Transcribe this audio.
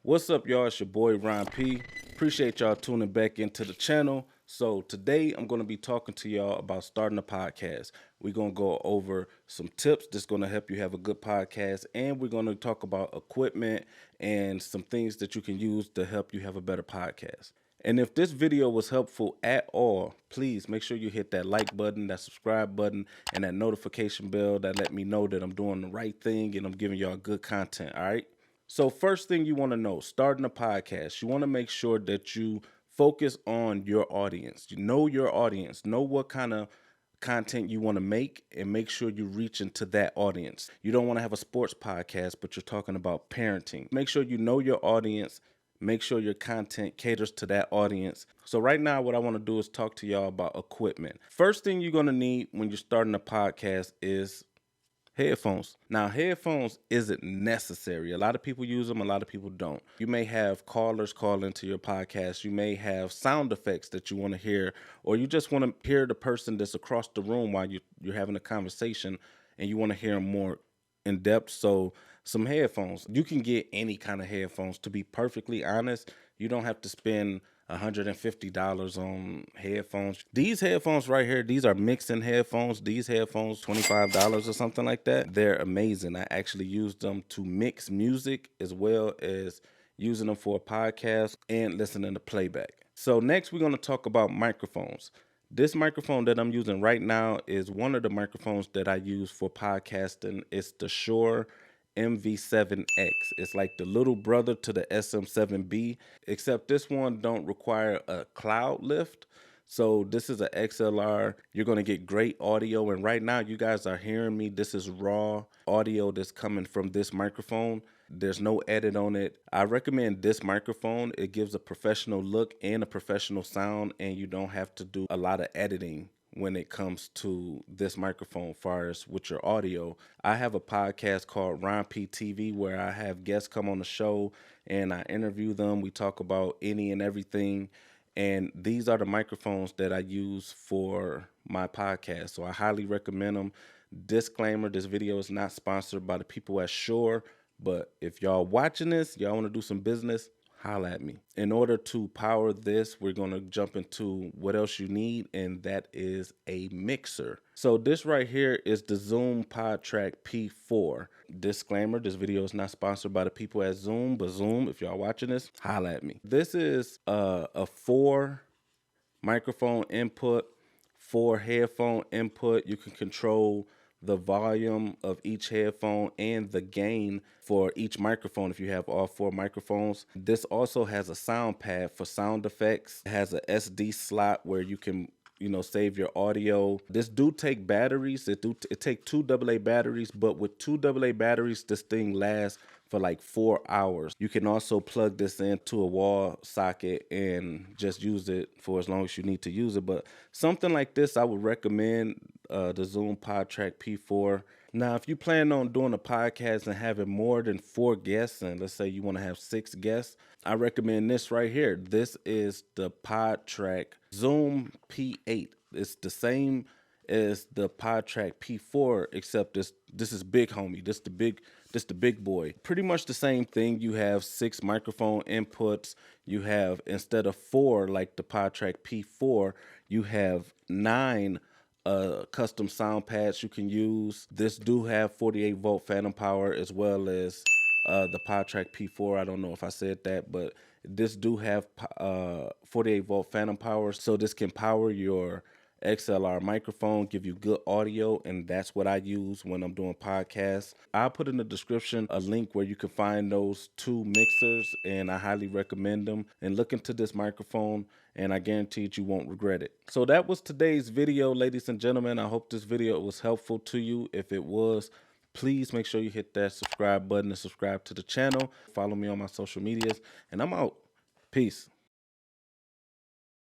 What's up, y'all? It's your boy Ron P. Appreciate y'all tuning back into the channel. So today I'm going to be talking to y'all about starting a podcast. We're going to go over some tips that's going to help you have a good podcast, and we're going to talk about equipment and some things that you can use to help you have a better podcast. And if this video was helpful at all, please make sure you hit that like button, that subscribe button, and that notification bell that let me know that I'm doing the right thing and I'm giving y'all good content, all right? So first thing you want to know, starting a podcast, you want to make sure that you focus on your audience. You know your audience, know what kind of content you want to make, and make sure you reach into that audience. You don't want to have a sports podcast, but you're talking about parenting. Make sure you know your audience. Make sure your content caters to that audience. So right now, what I want to do is talk to y'all about equipment. First thing you're going to need when you're starting a podcast is headphones. Now, headphones isn't necessary. A lot of people use them, a lot of people don't. You may have callers call into your podcast. You may have sound effects that you want to hear, or you just want to hear the person that's across the room while you're having a conversation and you want to hear them more in depth. So some headphones. You can get any kind of headphones. To be perfectly honest, you don't have to spend $150 on headphones. These headphones right here, these are mixing headphones. These headphones, $25 or something like that. They're amazing. I actually use them to mix music as well as using them for a podcast and listening to playback. So next we're going to talk about microphones. This microphone that I'm using right now is one of the microphones that I use for podcasting. It's the Shure MV7X. It's like the little brother to the SM7B, except this one don't require a cloud lift. So this is an XLR. You're going to get great audio. And right now you guys are hearing me. This is raw audio that's coming from this microphone. There's no edit on it. I recommend this microphone. It gives a professional look and a professional sound, and you don't have to do a lot of editing when it comes to this microphone far as with your audio. I have a podcast called RonpTv where I have guests come on the show and I interview them. We talk about any and everything. And these are the microphones that I use for my podcast. So I highly recommend them. Disclaimer, this video is not sponsored by the people at Shure, but if y'all watching this, y'all want to do some business, holla at me. In order to power this, we're going to jump into what else you need, and that is a mixer. So this right here is the Zoom PodTrack P4. Disclaimer, this video is not sponsored by the people at Zoom, but Zoom, if y'all watching this, holla at me. This is a 4 microphone input, 4 headphone input. You can control the volume of each headphone and the gain for each microphone if you have all 4 microphones. This also has a sound pad for sound effects. It has a SD slot where you can save your audio. This do take batteries. It take 2 AA batteries, but with 2 AA batteries, this thing lasts for like 4 hours. You can also plug this into a wall socket and just use it for as long as you need to use it. But something like this, I would recommend the Zoom PodTrack P4. Now, if you plan on doing a podcast and having more than 4 guests, and let's say you want to have 6 guests, I recommend this right here. This is the PodTrack Zoom P8. It's the same as the PodTrack P4, except this is big homie. This the big boy. Pretty much the same thing. You have 6 microphone inputs. You have, instead of 4 like the PodTrack P4, you have 9 custom sound pads you can use. This do have 48 volt phantom power as well as the PodTrack P4. I don't know if I said that, but this do have 48 volt phantom power. So this can power your XLR microphone, give you good audio, and that's what I use when I'm doing podcasts. I'll put in the description a link where you can find those 2 mixers, and I highly recommend them. And look into this microphone, and I guarantee you won't regret it. So that was today's video, ladies and gentlemen. I hope this video was helpful to you. If it was, please make sure you hit that subscribe button and subscribe to the channel. Follow me on my social medias, and I'm out. Peace.